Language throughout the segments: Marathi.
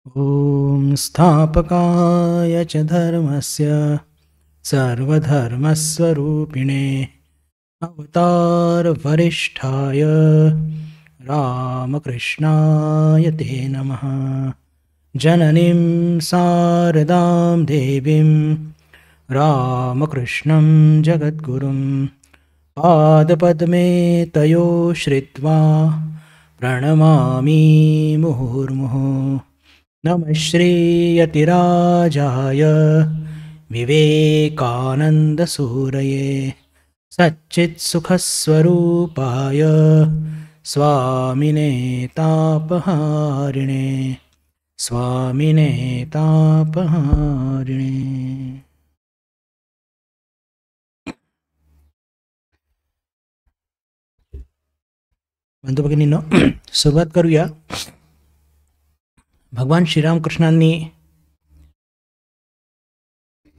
ॐ स्थापकाय च धर्मस्य सर्वधर्मस्वरूपिणे अवतारवरिष्ठाय रामकृष्णाय ते नमः। जननीं शारदां देवीं रामकृष्णं जगद्गुरुं पादपद्मे तयो श्रित्वा प्रणमामि मुहुर्मुहुः। नमः श्रीयतिराजाय विवेकानन्दसूरये सच्चित्सुखस्वरूपाय स्वामिने तापहारिणे स्वामिने तापहारिणे। बंधू भगिनींनो, सुरुवात करूया। भगवान श्रीरामकृष्णांनी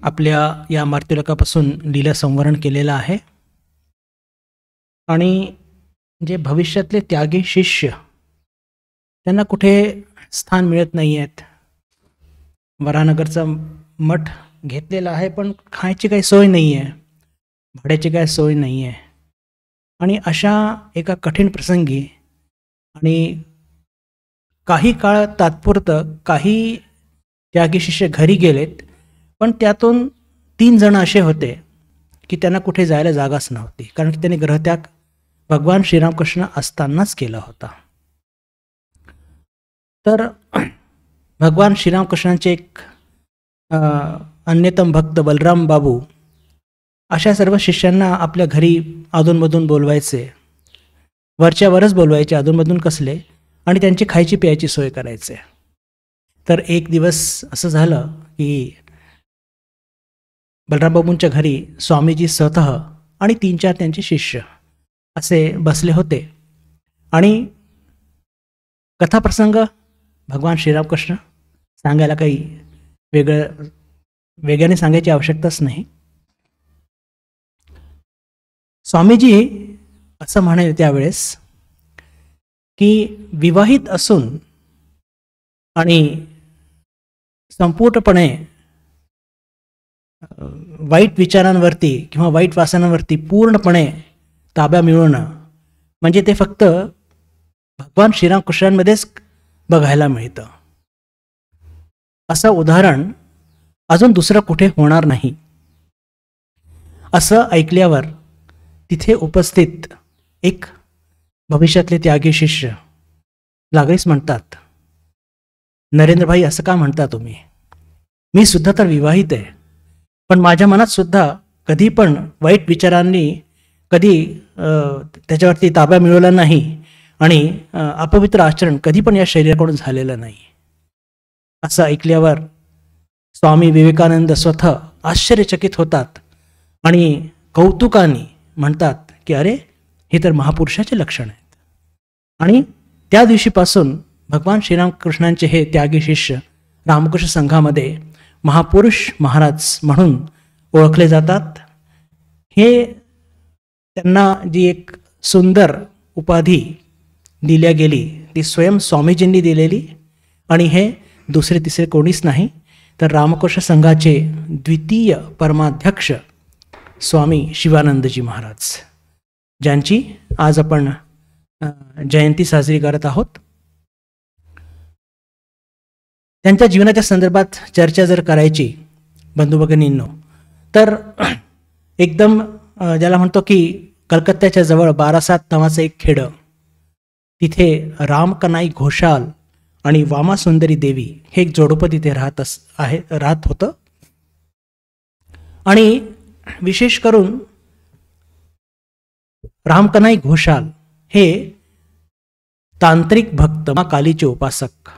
आपल्या या मार्तुलकापासून लीला संवरण केलेलं आहे आणि जे भविष्यातले त्यागी शिष्य त्यांना कुठे स्थान मिळत नाही आहेत। वरानगरचा मठ घेतलेला आहे पण खायची काही सोय नाही आहे, भाड्याची काही सोय नाही आहे आणि अशा एका कठीण प्रसंगी आणि काही काळ तात्पुरतं काही त्यागी शिष्य घरी गेलेत, पण त्यातून 3 जण असे होते की त्यांना कुठे जायला जागाच नव्हती, कारण की त्यांनी ग्रहत्याग भगवान श्रीरामकृष्ण असतानाच केला होता। तर भगवान श्रीरामकृष्णांचे एक अन्यतम भक्त बलराम बाबू अशा सर्व शिष्यांना आपल्या घरी अधूनमधून बोलवायचे, वरच्यावरच बोलवायचे, अधूनमधून कसले, आणि त्यांची खायची प्यायची सोय करायचे। तर एक दिवस असं झालं की बलराम बाबूंच्या घरी स्वामीजी स्वतः आणि 3-4 त्यांचे शिष्य असे बसले होते आणि कथाप्रसंग भगवान श्रीरामकृष्ण सांगायला काही वेगळ्याने सांगायची आवश्यकताच नाही। स्वामीजी असं म्हणाले त्यावेळेस की विवाहित असून आणि संपूर्णपणे वाईट विचारांवरती किंवा वाईट वासनांवरती पूर्णपणे ताबा मिळवणं म्हणजे ते फक्त भगवान श्रीरामकृष्णांमध्येच बघायला मिळतं। असं उदाहरण अजून दुसरं कुठे होणार नाही। असं ऐकल्यावर तिथे उपस्थित एक भविष्यातले त्यागी शिष्य लागलीच म्हणतात, नरेंद्रभाई असं का म्हणता तुम्ही? मी सुद्धा तर विवाहित आहे, पण माझ्या मनात सुद्धा कधी पण वाईट विचारांनी कधी त्याच्यावरती ताबा मिळवला नाही आणि अपवित्र आचरण कधी पण या शरीराकडून झालेलं नाही। असं ऐकल्यावर स्वामी विवेकानंद स्वतः आश्चर्यचकित होतात आणि कौतुकाने म्हणतात की अरे, हे तर महापुरुषाचे लक्षण आहेत। आणि त्या दिवशीपासून भगवान श्रीरामकृष्णांचे हे त्यागी शिष्य रामकृष्ण संघामध्ये महापुरुष महाराज म्हणून ओळखले जातात। हे त्यांना जी एक सुंदर उपाधी दिल्या गेली ती स्वयं स्वामीजींनी दिलेली, आणि हे दुसरे तिसरे कोणीच नाही तर रामकृष्ण संघाचे द्वितीय परमाध्यक्ष स्वामी शिवानंदजी महाराज, ज्यांची आज आपण जयंती साजरी करत आहोत। त्यांच्या जीवनाच्या संदर्भात चर्चा जर करायची बंधू भगिनींनो, तर एकदम ज्याला म्हणतो की कलकत्त्याच्या जवळ बारासात नावाचं एक खेडं, तिथे रामकनाई घोषाल आणि वामासुंदरी देवी हे एक जोडपं तिथे राहत होतं। आणि विशेष करून रामकनाई घोषाल हे तांत्रिक भक्त माँ कालीचे उपासक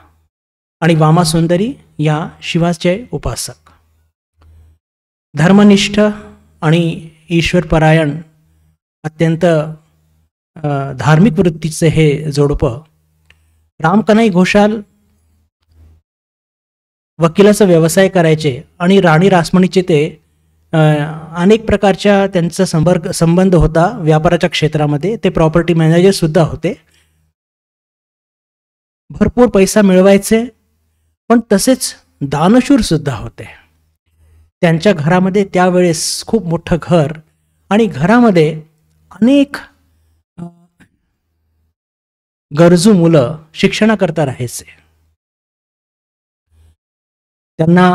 आणि वामासुंदरी या शिवाचे उपासक, धर्मनिष्ठ आणि ईश्वरपरायण अत्यंत धार्मिक वृत्तीचे हे जोडपं। रामकनाई घोषाल वकिलाचा व्यवसाय करायचे आणि राणी रासमणीचे ते अनेक प्रकारच्या त्यांचा संबंध होता व्यापाराच्या क्षेत्रामध्ये। ते प्रॉपर्टी मॅनेजर सुद्धा होते, भरपूर पैसा मिळवायचे, पण तसेच दानशूर सुद्धा होते. त्यांच्या घरामध्ये त्यावेळेस खूप मोठं घर आणि घरामध्ये अनेक गरजू मुलं शिक्षणाकरता राहायचे. त्यांना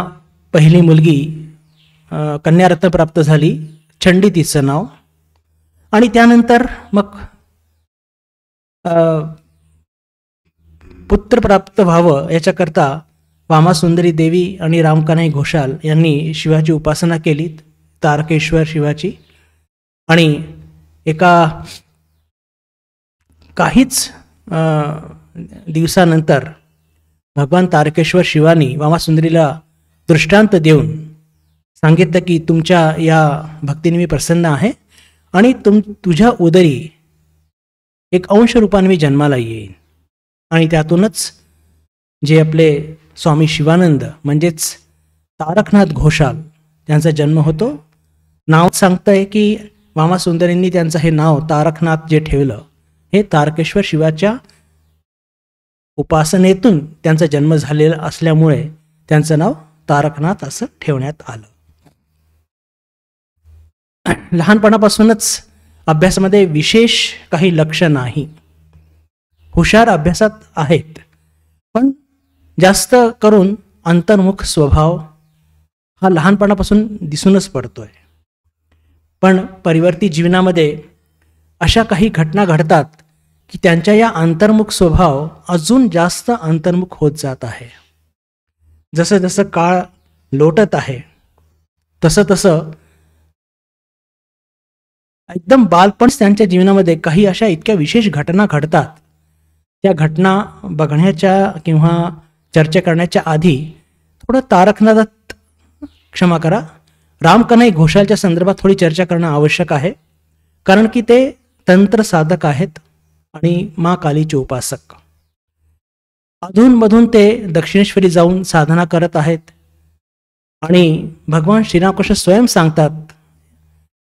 पहिली मुलगी कन्यारत्न प्राप्त झाली, चंडी तिचं नाव. आणि त्यानंतर मग पुत्र प्राप्त व्हावं याच्याकरता वामासुंदरी देवी आणि रामकन्हई घोषाल यांनी शिवाची उपासना केली, तारकेश्वर शिवाची. आणि एका काहीच दिवसानंतर भगवान तारकेश्वर शिवानी वामासुंदरीला दृष्टांत देऊन सांगितलं की तुमच्या या भक्तीने मी प्रसन्न आहे आणि तुझ्या उदरी एक अंश रूपाने मी जन्माला येईन. आणि त्यातूनच जे आपले स्वामी शिवानंद म्हणजेच तारकनाथ घोषाल त्यांचा जन्म होतो. नाव सांगतंय की वामासुंदरींनी त्यांचं हे नाव तारकनाथ जे ठेवलं हे तारकेश्वर शिवाच्या उपासनेतून त्यांचा जन्म झालेला असल्यामुळे त्यांचं नाव तारकनाथ असं ठेवण्यात आलं. लहानपणापासूनच अभ्यासामध्ये विशेष काही लक्ष नाही. हुशार अभ्यासात आहेत, पण जास्त करून अंतर्मुख स्वभाव हा लहानपणापासून दिसूनच पडतोय. पण परिवर्ती जीवनामध्ये अशा काही घटना घडतात की त्यांच्या या अंतर्मुख स्वभाव अजून जास्त अंतर्मुख होत जात आहे. जसं जसं काळ लोटत आहे तसं तसं एकदम बालपणच त्यांच्या जीवनामध्ये काही अशा इतक्या विशेष घटना घडतात. त्या घटना बघण्याच्या किंवा चर्चा करण्याच्या आधी थोडं तारकनाथ क्षमा करा रामकन्हई घोषालच्या संदर्भात थोडी चर्चा करणं आवश्यक आहे. कारण की ते तंत्र साधक आहेत आणि माँ कालीचे उपासक. अधूनमधून ते दक्षिणेश्वरी जाऊन साधना करत आहेत. आणि भगवान श्रीरामकृष्ण स्वयं सांगतात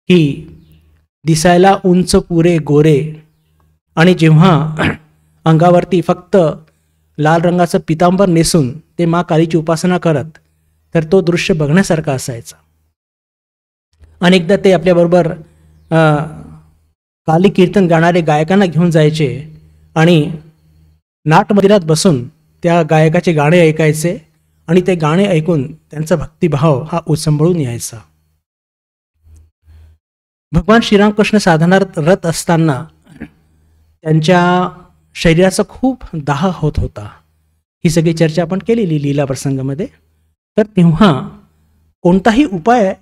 की दिसायला उंच पुरे गोरे आणि जेव्हा अंगावरती फक्त लाल रंगाचं पितांबर नेसून ते माँ कालीची उपासना करत तर तो दृश्य बघण्यासारखा असायचा. अनेकदा ते आपल्याबरोबर काली कीर्तन गाणारे गायकांना घेऊन जायचे आणि नाटमंदिरात बसून त्या गायकाचे गाणे ऐकायचे आणि ते गाणे ऐकून त्यांचा भक्तिभाव हा उचंबळून यायचा. भगवान श्रीरामकृष्ण साधनात रत असताना त्यांच्या शरीराचा खूप दाह होत होता. ही सगळी चर्चा आपण केलेली लीला प्रसंगामध्ये. तर तेव्हा कोणताही उपाय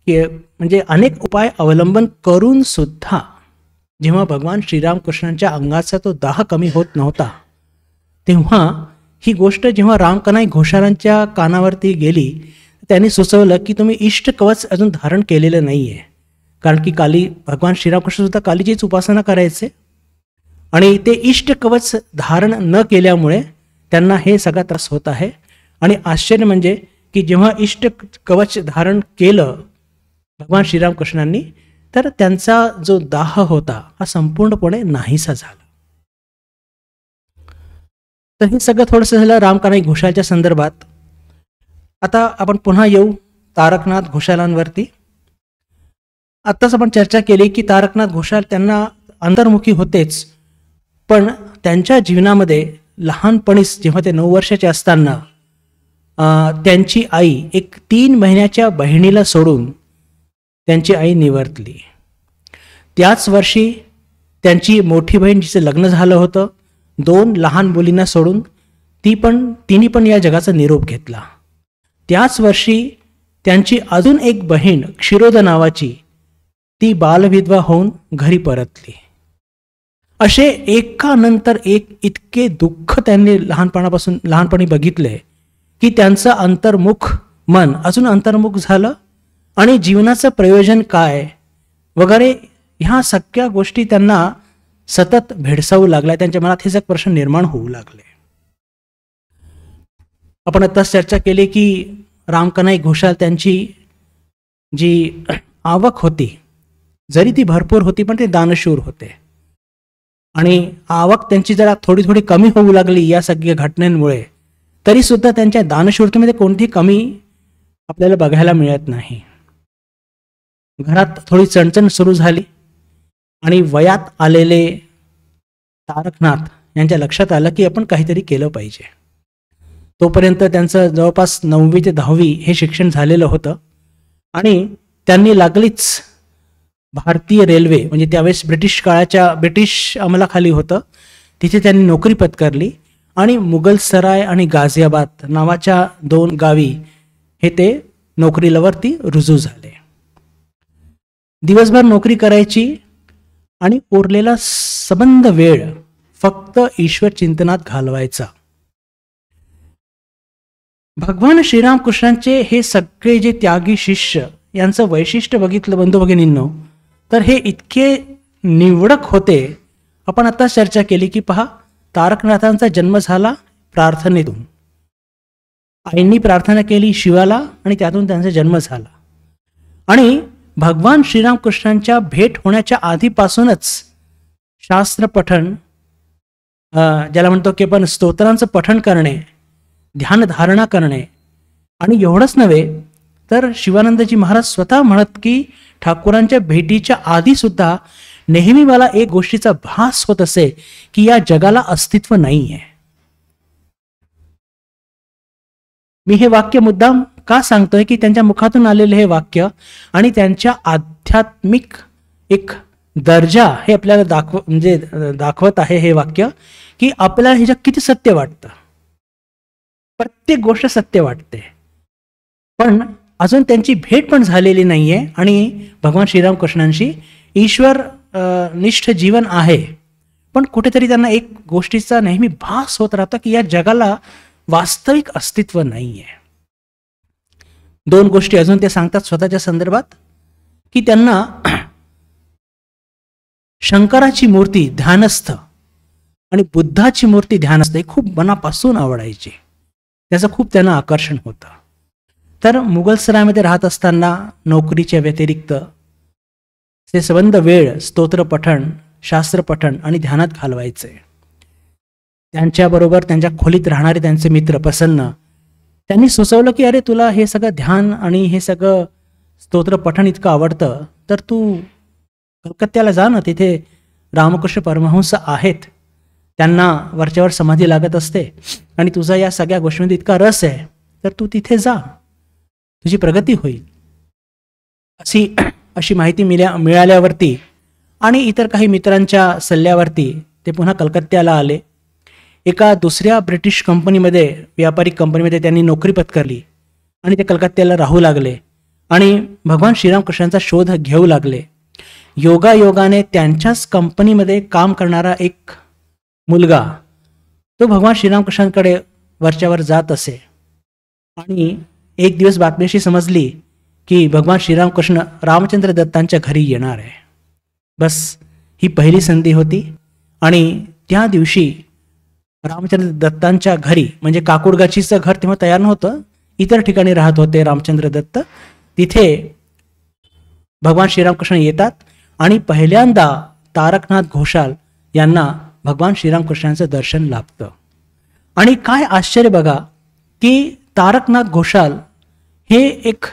म्हणजे अनेक उपाय अवलंबन करून सुद्धा जेव्हा भगवान श्रीरामकृष्णांच्या अंगाचा तो दाह कमी होत नव्हता तेव्हा ही गोष्ट जेव्हा रामकन्हई घोषालांच्या कानावरती गेली त्यांनी सुचवलं की तुम्ही इष्ट कवच अजून धारण केलेलं नाही आहे. कारण की भगवान श्रीरामकृष्ण सुद्धा कालीचीच उपासना करायचे आणि ते इष्ट कवच धारण न केल्यामुळे त्यांना हे सगळा त्रास होत आहे. आणि आश्चर्य म्हणजे की जेव्हा इष्ट कवच धारण केलं भगवान श्रीरामकृष्णांनी तर त्यांचा जो दाह होता हा संपूर्णपणे नाहीसा झाला. तर हे सगळं थोडंसं झालं रामकन्हई घोषालच्या संदर्भात. आता आपण पुन्हा येऊ तारकनाथ घोषालांवरती. आत्ताच आपण चर्चा केली की तारकनाथ घोषाल त्यांना अंतर्मुखी होतेच, पण त्यांच्या जीवनामध्ये लहानपणीच जेव्हा ते 9 वर्षाचे असताना त्यांची आई एक 3 महिन्याच्या बहिणीला सोडून त्यांची आई निवर्तली. त्याच वर्षी त्यांची मोठी बहीण जिचं लग्न झालं होतं 2 लहान मुलींना सोडून तिने पण या जगाचा निरोप घेतला. त्याच वर्षी त्यांची अजून एक बहीण क्षीरोद नावाची ती बालविधवा होऊन घरी परतली. असे एकानंतर एक इतके दुःख त्यांनी लहानपणी बघितले की त्यांचं अंतर्मुख मन अजून अंतर्मुख झालं आणि जीवनाचं प्रयोजन काय वगैरे ह्या सगळ्या गोष्टी त्यांना सतत भेडसावू लागल्या. त्यांच्या मनात हे सगळे प्रश्न निर्माण होऊ लागले. आपण आत्ताच चर्चा केली की रामकन्हई घोषाल त्यांची जी आवक होती जरी ती भरपूर होती पण ते दानशूर होते आणि आवक त्यांची जरा थोडी थोडी कमी होऊ लागली या सगळ्या घटनांमुळे. तरी सुद्धा त्यांच्या दानशूरतेमध्ये कोणतीही कमी आपल्याला बघायला मिळत नाही. घरात थोडी चणचण सुरू झाली आणि वयात आलेले तारकनाथ यांच्या लक्षात आलं की आपण काहीतरी केलं पाहिजे. तोपर्यंत त्यांचं जवळपास 9वी ते 10वी हे शिक्षण झालेलं होतं आणि त्यांनी लागलीच भारतीय रेल्वे म्हणजे त्यावेळेस ब्रिटिश अंमलाखाली होतं तिथे त्यांनी नोकरी पत्करली आणि मुगलसराय आणि गाझियाबाद नावाच्या 2 गावी हे ते नोकरीवरती रुजू झाले. दिवसभर नोकरी करायची आणि उरलेला सबंध वेळ फक्त ईश्वर चिंतनात घालवायचा. भगवान श्रीरामकृष्णांचे हे सगळे जे त्यागी शिष्य यांचं वैशिष्ट्य बघितलं बंधू भगिनींनो, तर हे इतके निवडक होते. आपण आता चर्चा केली की पहा, तारकनाथांचा जन्म झाला प्रार्थनेतून. आईंनी प्रार्थना केली शिवाला आणि त्यातून त्यांचा जन्म झाला. आणि भगवान श्रीरामकृष्णांच्या भेट होण्याच्या आधीपासूनच शास्त्र पठण, ज्याला म्हणतो की आपण स्तोत्रांचं पठण करणे, ध्यानधारणा करणे, आणि एवढंच नव्हे तर शिवानंदजी महाराज स्वतः म्हणत की ठाकूरांच्या भेटीच्या आधी सुद्धा नेहमी मला एक गोष्टीचा भास होत असे की या जगाला अस्तित्व नाही आहे. मी हे वाक्य मुद्दाम का सांगतोय की त्यांच्या मुखातून आलेले हे वाक्य आणि त्यांच्या आध्यात्मिक एक दर्जा हे आपल्याला दाखवत आहे हे वाक्य की आपल्याला हे जग किती सत्य वाटतं. प्रत्येक गोष्ट सत्य वाटते, पण अजून त्यांची भेट पण झालेली नाहीये आणि भगवान श्रीरामकृष्णांशी ईश्वर निष्ठ जीवन आहे, पण कुठेतरी त्यांना एक गोष्टीचा नेहमी भास होत राहतो की या जगाला वास्तविक अस्तित्व नाहीये. 2 गोष्टी अजून ते सांगतात स्वतःच्या संदर्भात की त्यांना शंकराची मूर्ती ध्यानस्थ आणि बुद्धाची मूर्ती ध्यानस्थ हे खूप मनापासून आवडायची. त्याचं खूप त्यांना आकर्षण होतं. तर मुघलसरायमध्ये राहत असताना नोकरीच्या व्यतिरिक्त ते संबंध वेळ स्तोत्र पठण, शास्त्र पठण आणि ध्यानात घालवायचे. त्यांच्याबरोबर त्यांच्या खोलीत राहणारे त्यांचे मित्र प्रसन्न, त्यांनी सुचवलं की अरे तुला हे सगळं ध्यान आणि हे सगळं स्तोत्र पठण इतकं आवडतं तर तू कलकत्त्याला जा ना, तिथे रामकृष्ण परमहंस आहेत, त्यांना वरच्यावर समाधी लागत असते आणि तुझा या सगळ्या गोष्टींमध्ये इतका रस आहे तर तू तिथे जा, तुझी प्रगती होईल. अशी माहिती मिळाल्यावरती आणि इतर काही मित्रांच्या सल्ल्यावरती ते पुन्हा कलकत्त्याला आले. एका दुसऱ्या ब्रिटिश कंपनीमध्ये, व्यापारिक कंपनीमध्ये त्यांनी नोकरी पत्करली आणि ते कलकत्त्याला राहू लागले आणि भगवान श्रीरामकृष्णांचा शोध घेऊ लागले. योगायोगाने त्यांच्याच कंपनीमध्ये काम करणारा एक मुलगा तो भगवान श्रीरामकृष्णांकडे वरच्यावर जात असे आणि एक दिवस बातमीशी समजली की भगवान श्रीरामकृष्ण रामचंद्र दत्तांच्या घरी येणार आहे. बस ही पहिली संधी होती आणि त्या दिवशी रामचंद्र दत्तांच्या घरी, म्हणजे काकुडगाचीचं घर तेव्हा तयार नव्हतं, इतर ठिकाणी राहत होते रामचंद्र दत्त, तिथे भगवान श्रीरामकृष्ण येतात आणि पहिल्यांदा तारकनाथ घोषाल यांना भगवान श्रीरामकृष्णांचं दर्शन लाभतं. आणि काय आश्चर्य बघा की तारकनाथ घोषाल हे एक,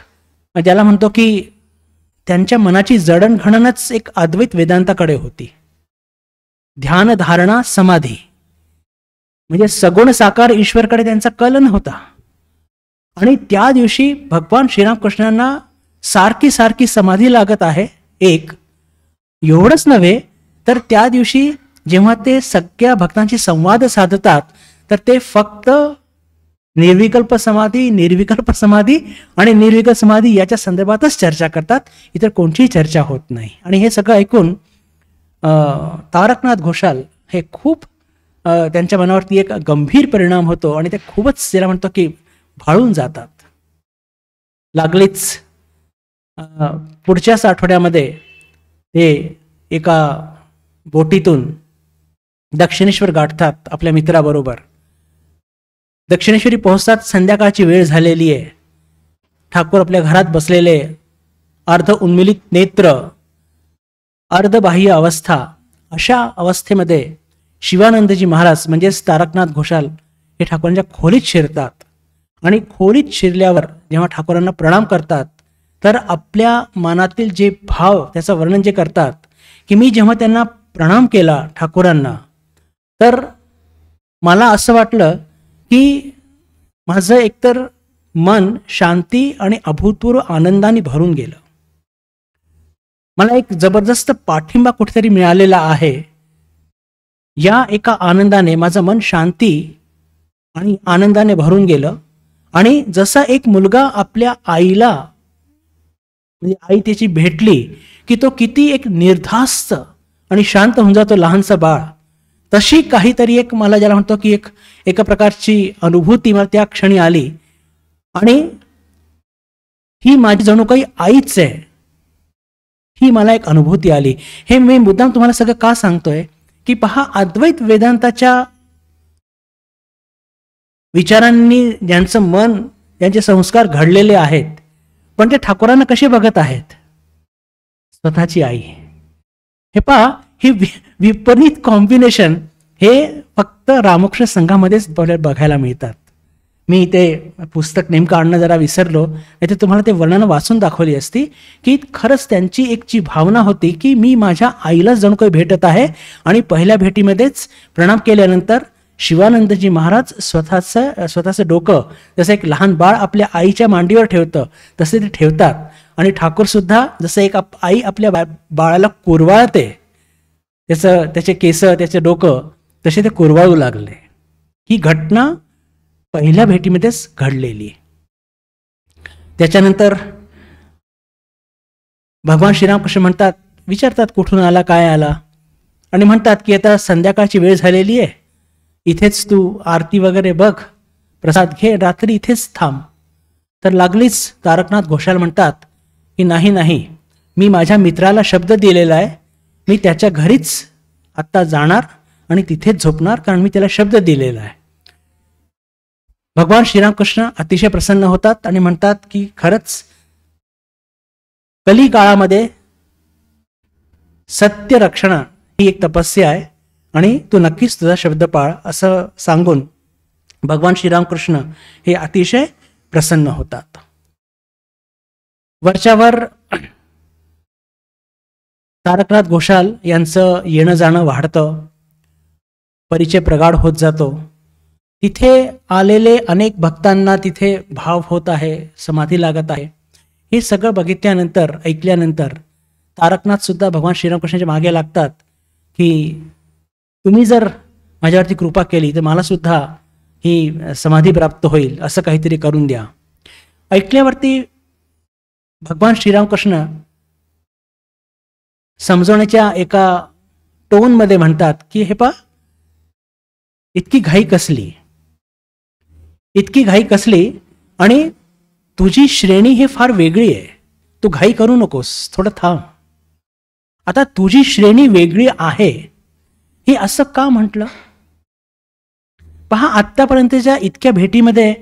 ज्याला म्हणतो की त्यांच्या मनाची जडणघडणच एक अद्वैत वेदांताकडे होती. ध्यान धारणा समाधी म्हणजे सगुण साकार ईश्वरकडे त्यांचा कल नव्हता. आणि त्या दिवशी भगवान श्रीरामकृष्णांना सारखी सारखी समाधी लागत आहे. एक एवढंच नव्हे तर त्या दिवशी जेव्हा ते सगळ्या भक्तांशी संवाद साधतात तर ते फक्त निर्विकल्प समाधी, निर्विकल्प समाधी आणि निर्विकल्प समाधी याच्या संदर्भातच चर्चा करतात, इतर कोणतीही चर्चा होत नाही. आणि हे सगळं ऐकून तारकनाथ घोषाल हे खूप त्यांच्या मनावरती एक गंभीर परिणाम होतो आणि ते खूपच त्याला म्हणतो की भाळून जातात. लागलीच पुढच्याच आठवड्यामध्ये ते एका बोटीतून दक्षिणेश्वर गाठतात आपल्या मित्राबरोबर. दक्षिणेश्वरी पोहोचतात, संध्याकाळची वेळ झालेली आहे. ठाकूर आपल्या घरात बसलेले, अर्ध उन्मिलित नेत्र, अर्धबाह्य अवस्था, अशा अवस्थेमध्ये शिवानंदजी महाराज म्हणजेच तारकनाथ घोषाल हे ठाकूरांच्या खोलीत शिरतात आणि खोलीत शिरल्यावर जेव्हा ठाकूरांना प्रणाम करतात तर आपल्या मनातील जे भाव त्याचं वर्णन जे करतात की मी जेव्हा त्यांना प्रणाम केला ठाकूरांना तर मला असं वाटलं की माझं एकतर मन शांती आणि अभूतपूर्व आनंदाने भरून गेलं. मला एक जबरदस्त पाठिंबा कुठेतरी मिळालेला आहे. या एका आनंदाने माझं मन शांती आणि आनंदाने भरून गेलं आणि जसा एक मुलगा आपल्या आईला म्हणजे आई त्याची भेटली की तो किती एक निर्धास्त आणि शांत होऊन जातो लहानसा बाळ, तशी काहीतरी एक मला ज्याला म्हणतो की एका प्रकारची अनुभूती मला त्या क्षणी आली आणि ही माझी जणू काही आईच आहे, ही मला एक अनुभूती आली. हे मी मुद्दाम तुम्हाला सगळं का सांगतोय की पहा, अद्वैत वेदांताच्या विचारांनी ज्यांचं मन ज्यांचे संस्कार घडलेले आहेत पण ते ठाकूरांना कसे बघत आहेत? स्वतःची आई. हे पहा, ही विपरीत कॉम्बिनेशन हे फक्त रामकृष्ण संघामध्येच बघायला मिळतात. मी ते पुस्तक नेमकं आणणं जरा विसरलो, नाही तर तुम्हाला ते वर्णन वाचून दाखवली असती की खरंच त्यांची एक जी भावना होती की मी माझ्या आईलाच जणू काही भेटत आहे आणि पहिल्या भेटीमध्येच प्रणाम केल्यानंतर शिवानंदजी महाराज स्वतःचं डोकं जसं एक लहान बाळ आपल्या आईच्या मांडीवर ठेवतं तसे ते ठेवतात आणि ठाकूर सुद्धा जसं एक आई आपल्या बाळाला कुरवाळते, त्याचे केस त्याचे डोकं तसे ते कुरवाळू लागले. ही घटना पहिल्या भेटीमध्येच घडलेली. त्याच्यानंतर भगवान श्रीरामकृष्ण म्हणतात, विचारतात कुठून आला काय आला आणि म्हणतात की आता संध्याकाळची वेळ झालेली आहे, इथेच तू आरती वगैरे बघ, प्रसाद घे, रात्री इथेच थांब. तर लागलीच तारकनाथ घोषाल म्हणतात की नाही, मी माझ्या मित्राला शब्द दिलेला आहे, मी त्याच्या घरीच आत्ता जाणार आणि तिथेच झोपणार, कारण मी त्याला शब्द दिलेला आहे. भगवान श्रीरामकृष्ण अतिशय प्रसन्न होतात आणि म्हणतात की खरंच कली काळामध्ये सत्य रक्षण ही एक तपस्या आहे आणि तू नक्कीच तुझा शब्द पाळ, असं सांगून भगवान श्रीरामकृष्ण हे अतिशय प्रसन्न होतात. वरच्यावर तारकनाथ घोषाल यांचं येणं जाणं वाढतं, परिचय प्रगाढ होत जातो. तिथे आलेले अनेक भक्तांना तिथे भाव होत आहे, समाधी लागत आहे. हे सगळं बघितल्यानंतर ऐकल्यानंतर तारकनाथ सुद्धा भगवान श्रीरामकृष्णाच्या मागे लागतात की तुम्ही जर माझ्यावरती कृपा केली तर मला सुद्धा ही समाधी प्राप्त होईल, असं काहीतरी करून द्या. ऐकल्यावरती भगवान श्रीरामकृष्ण समजवण्याच्या एका टोनमध्ये म्हणतात की हे पा, इतकी घाई कसली आणि तुझी श्रेणी हे फार वेगळी आहे, तू घाई करू नकोस, थोडं थांब. आता तुझी श्रेणी वेगळी आहे हे असं का म्हटलं? पहा, आत्तापर्यंतच्या इतक्या भेटीमध्ये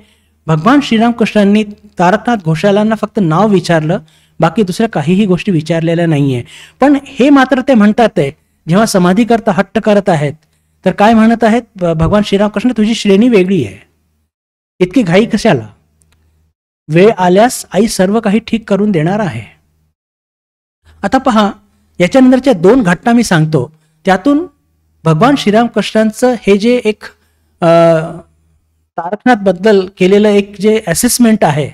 भगवान श्रीरामकृष्णांनी तारकनाथ घोषालांना फक्त नाव विचारलं, बाकी दुसऱ्या काहीही गोष्टी विचारलेल्या नाहीये. पण हे मात्र ते म्हणतात आहे, जेव्हा समाधी करता हट्ट करत आहेत तर काय म्हणत आहेत भगवान श्रीरामकृष्ण, तुझी श्रेणी वेगळी आहे, इतकी घाई कशाला? वेळ आल्यास आई सर्व काही ठीक करून देणार आहे. आता पहा, याच्यानंतरच्या 2 घटना मी सांगतो, त्यातून भगवान श्रीरामकृष्णांचं हे जे एक तारकनाथ बद्दल केलेलं एक जे असेसमेंट आहे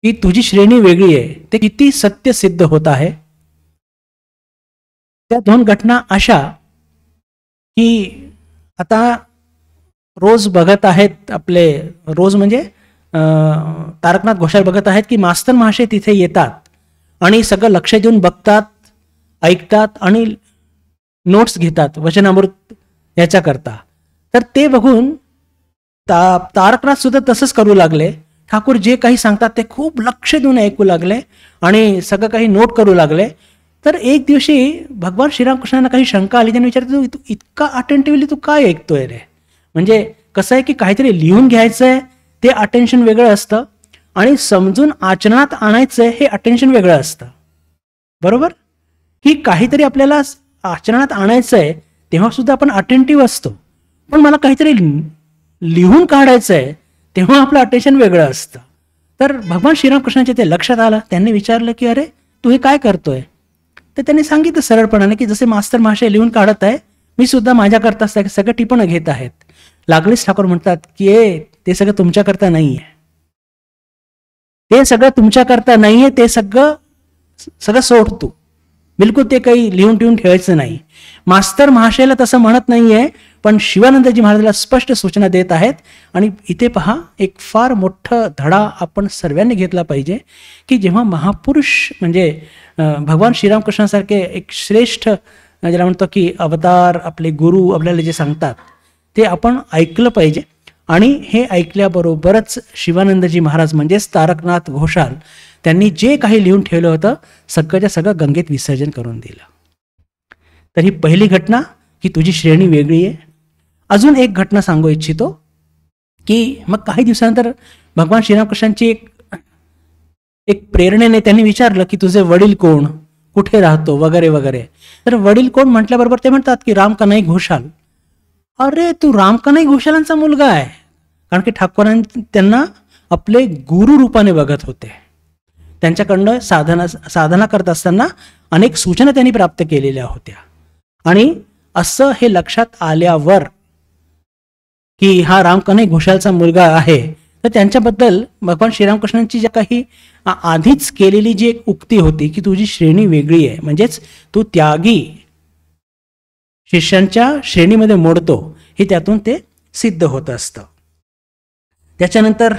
की तुझी श्रेणी वेगळी आहे, ते किती सत्य सिद्ध होत आहे. त्या 2 घटना अशा की आता रोज बघत आहेत आपले, रोज म्हणजे तारकनाथ घोषाल बघत आहेत की मास्तर महाशय तिथे येतात आणि सगळं लक्ष देऊन बघतात, ऐकतात आणि नोट्स घेतात वचनामृत याच्या करता. तर ते बघून तारकनाथ सुद्धा तसंच करू लागले. ठाकूर जे काही सांगतात ते खूप लक्ष देऊन ऐकू लागले आणि सगळं काही नोट करू लागले. तर एक दिवशी भगवान श्रीरामकृष्णांना काही शंका आली. त्यांनी विचारलं, तू इतका अटेंटिव्हली तू काय ऐकतोय रे? म्हणजे कसं आहे की काहीतरी लिहून घ्यायचंय ते अटेन्शन वेगळं असतं आणि समजून आचरणात आणायचंय हे अटेन्शन वेगळं असतं. बरोबर की काहीतरी आपल्याला आचरणात आणायचंय तेव्हा सुद्धा आपण अटेंटिव्ह असतो, पण मला काहीतरी लिहून काढायचं आहे तेव्हा आपलं अटेन्शन वेगळं असतं. तर भगवान श्रीरामकृष्णांच्या ते लक्षात आलं. त्यांनी विचारलं की अरे तू हे काय करतोय. तर त्यांनी सांगितलं सरळपणाने की जसे मास्तर महाशय लिहून काढत आहे मी सुद्धा माझ्याकरता सगळं टिपणं घेत आहेत. लागलीच ठाकूर म्हणतात की ते सगळं तुमच्याकरता नाही आहे, ते सगळं तुमच्याकरता नाही आहे, ते सगळं सोड तू, बिलकुल ते काही लिहून ठेवून ठेवायचं नाही. मास्तर महाशयाला तसं म्हणत नाहीये, पण शिवानंदजी महाराजांना स्पष्ट सूचना देत आहेत. आणि इथे पहा एक फार मोठं धडा आपण सर्वांनी घेतला पाहिजे की जेव्हा महापुरुष म्हणजे भगवान श्रीरामकृष्णासारखे एक श्रेष्ठ ज्याला म्हणतो की अवतार आपले गुरु आपल्याला जे सांगतात ते आपण ऐकलं पाहिजे. आणि हे ऐकल्याबरोबरच शिवानंदजी महाराज म्हणजेच तारकनाथ घोषाल त्यांनी जे काही लिहून ठेवलं होतं सगळ्याच्या सगळं गंगेत विसर्जन करून दिलं. तर ही पहिली घटना की तुझी श्रेणी वेगळी आहे. अजून एक घटना सांगू इच्छितो की मग काही दिवसानंतर भगवान श्रीरामकृष्णांची एक प्रेरणेने त्यांनी विचारलं की तुझे वडील कोण, कुठे राहतो वगैरे वगैरे. तर वडील कोण म्हटल्याबरोबर ते म्हणतात की रामकन्हई घोषाल. अरे तू रामकन्हई घोषालांचा मुलगा आहे. कारण की ठाकूरांनी त्यांना आपले गुरु रूपाने बघत होते. त्यांच्याकडनं साधना करत असताना अनेक सूचना त्यांनी प्राप्त केलेल्या होत्या. आणि असं हे लक्षात आल्यावर की हा रामकन्हई घोषालचा मुलगा आहे तर त्यांच्याबद्दल भगवान श्रीरामकृष्णांची ज्या काही आधीच केलेली जी एक उक्ती होती की तुझी श्रेणी वेगळी आहे, म्हणजेच तू त्यागी शिष्यांच्या श्रेणीमध्ये मोडतो, हे त्यातून ते सिद्ध होत असतं. त्याच्यानंतर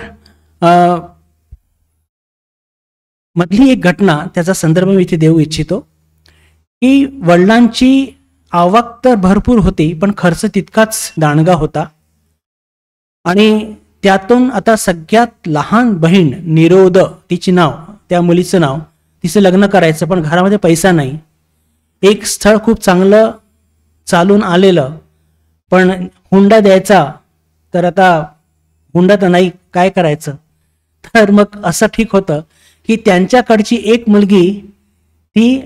मधली एक घटना त्याचा संदर्भ मी इथे देऊ इच्छितो की वडिलांची आवक तर भरपूर होती पण खर्च तितकाच दांडगा होता. आणि त्यातून आता सगळ्यात लहान बहीण निरोध तिची नाव, त्या मुलीचं नाव, तिचं लग्न करायचं पण घरामध्ये पैसा नाही. एक स्थळ खूप चांगलं चालून आलेलं पण हुंडा द्यायचा, तर आता हुंडा तर नाही, काय करायचं. तर मग असं ठीक होतं की त्यांच्याकडची एक मुलगी ती